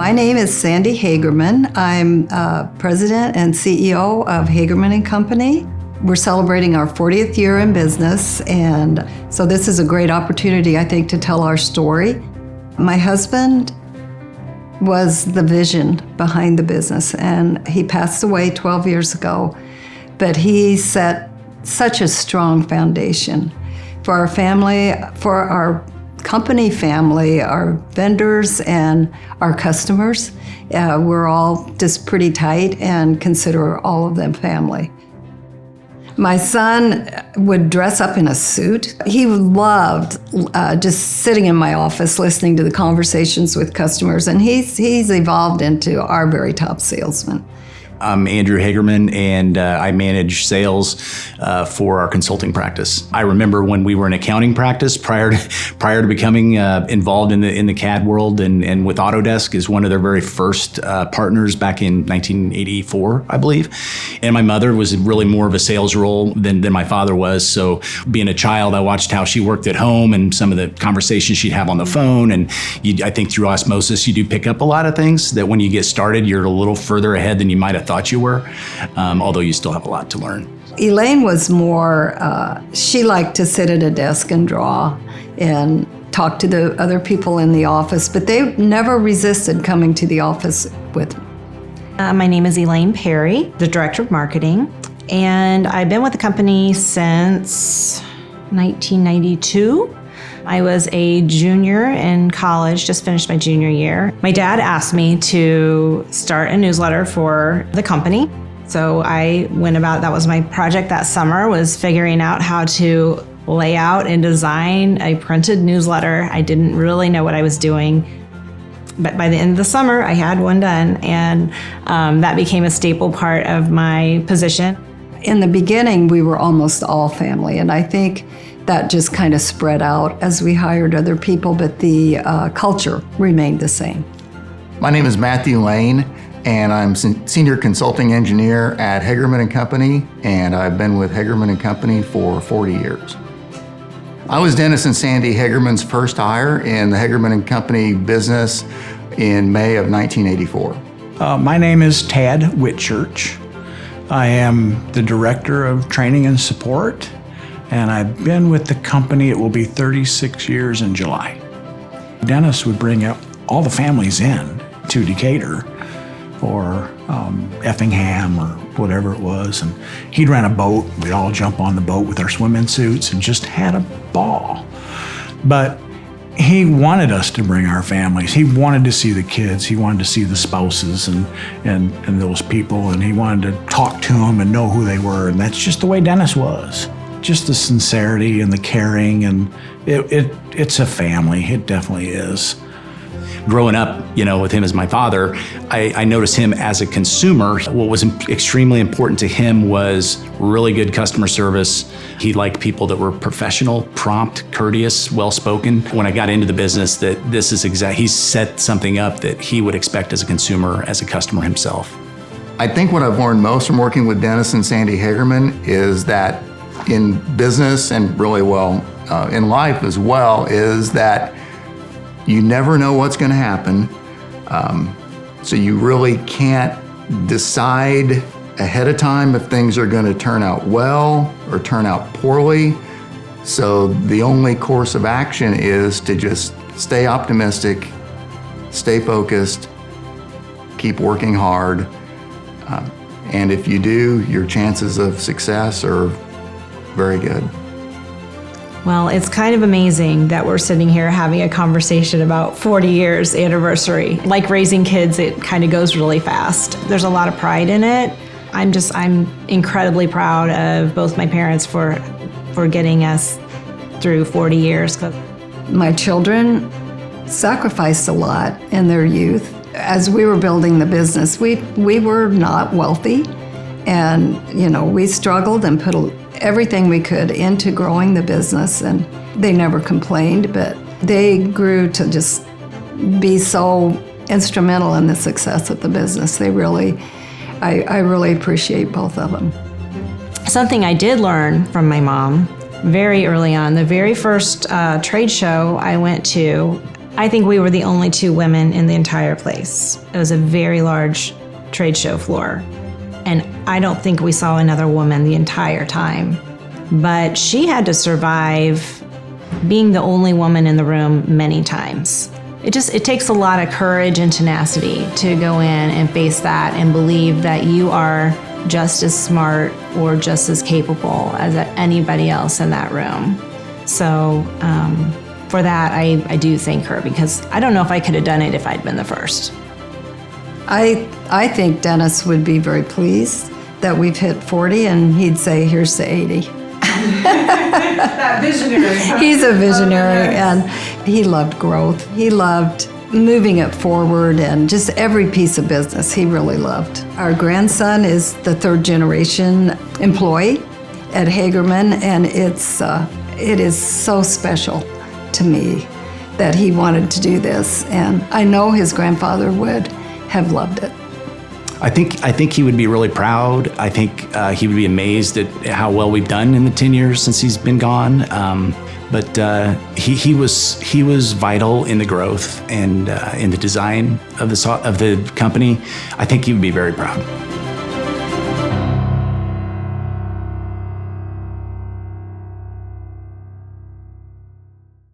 My name is Sandy Hagerman. I'm President and CEO of Hagerman Company. We're celebrating our 40th year in business, and so this is a great opportunity, I think, to tell our story. My husband was the vision behind the business, and he passed away 12 years ago, but he set such a strong foundation for our family, for our company family, our vendors, and our customers. We're all just pretty tight and consider all of them family. My son would dress up in a suit. He loved just sitting in my office listening to the conversations with customers, and he's evolved into our very top salesman. I'm Andrew Hagerman, and I manage sales for our consulting practice. I remember when we were an accounting practice prior to becoming involved in the CAD world, and with Autodesk as one of their very first partners back in 1984, I believe. And my mother was really more of a sales role than my father was. So being a child, I watched how she worked at home and some of the conversations she'd have on the phone. And I think through osmosis, you do pick up a lot of things that when you get started, you're a little further ahead than you might have thought you were, although you still have a lot to learn. Elaine was more, she liked to sit at a desk and draw and talk to the other people in the office, but they never resisted coming to the office with me. My name is Elaine Perry, the Director of Marketing, and I've been with the company since 1992. I was a junior in college, just finished my junior year. My dad asked me to start a newsletter for the company. So I went about, that was my project that summer, was figuring out how to lay out and design a printed newsletter. I didn't really know what I was doing. But by the end of the summer, I had one done, and that became a staple part of my position. In the beginning, we were almost all family, and I think that just kind of spread out as we hired other people, but the culture remained the same. My name is Matthew Lane, and I'm Senior Consulting Engineer at Hagerman Company, and I've been with Hagerman Company for 40 years. I was Dennis and Sandy Hagerman's first hire in the Hagerman Company business in May of 1984. My name is Tad Whitchurch. I am the Director of Training and Support, and I've been with the company, it will be 36 years in July. Dennis would bring up all the families in to Decatur or Effingham or whatever it was, and he'd rent a boat. We'd all jump on the boat with our swimming suits and just had a ball. But he wanted us to bring our families. He wanted to see the kids. He wanted to see the spouses and those people, and he wanted to talk to them and know who they were, and that's just the way Dennis was. Just the sincerity and the caring, and it's a family. It definitely is. Growing up, with him as my father, I noticed him as a consumer. What was extremely important to him was really good customer service. He liked people that were professional, prompt, courteous, well-spoken. When I got into the business, he set something up that he would expect as a consumer, as a customer himself. I think what I've learned most from working with Dennis and Sandy Hagerman is that in business, and really in life as well, is that you never know what's going to happen. So you really can't decide ahead of time if things are going to turn out well or turn out poorly. So the only course of action is to just stay optimistic, stay focused, keep working hard. And if you do, your chances of success are very good. Well, it's kind of amazing that we're sitting here having a conversation about 40 years anniversary. Like raising kids, it kind of goes really fast. There's a lot of pride in it. I'm incredibly proud of both my parents for getting us through 40 years. My children sacrificed a lot in their youth. As we were building the business, we were not wealthy, and we struggled and put everything we could into growing the business, and they never complained, but they grew to just be so instrumental in the success of the business. I really appreciate both of them. Something I did learn from my mom very early on, the very first trade show I went to, I think we were the only 2 women in the entire place. It was a very large trade show floor. And I don't think we saw another woman the entire time. But she had to survive being the only woman in the room many times. It takes a lot of courage and tenacity to go in and face that and believe that you are just as smart or just as capable as anybody else in that room. So for that, I do thank her, because I don't know if I could have done it if I'd been the first. I think Dennis would be very pleased that we've hit 40, and he'd say, here's to 80. That visionary. He's a visionary, and he loved growth. He loved moving it forward, and just every piece of business he really loved. Our grandson is the 3rd generation employee at Hagerman, and it is so special to me that he wanted to do this, and I know his grandfather would have loved it. I think he would be really proud. I think he would be amazed at how well we've done in the 10 years since he's been gone. But he was vital in the growth and in the design of the company. I think he would be very proud.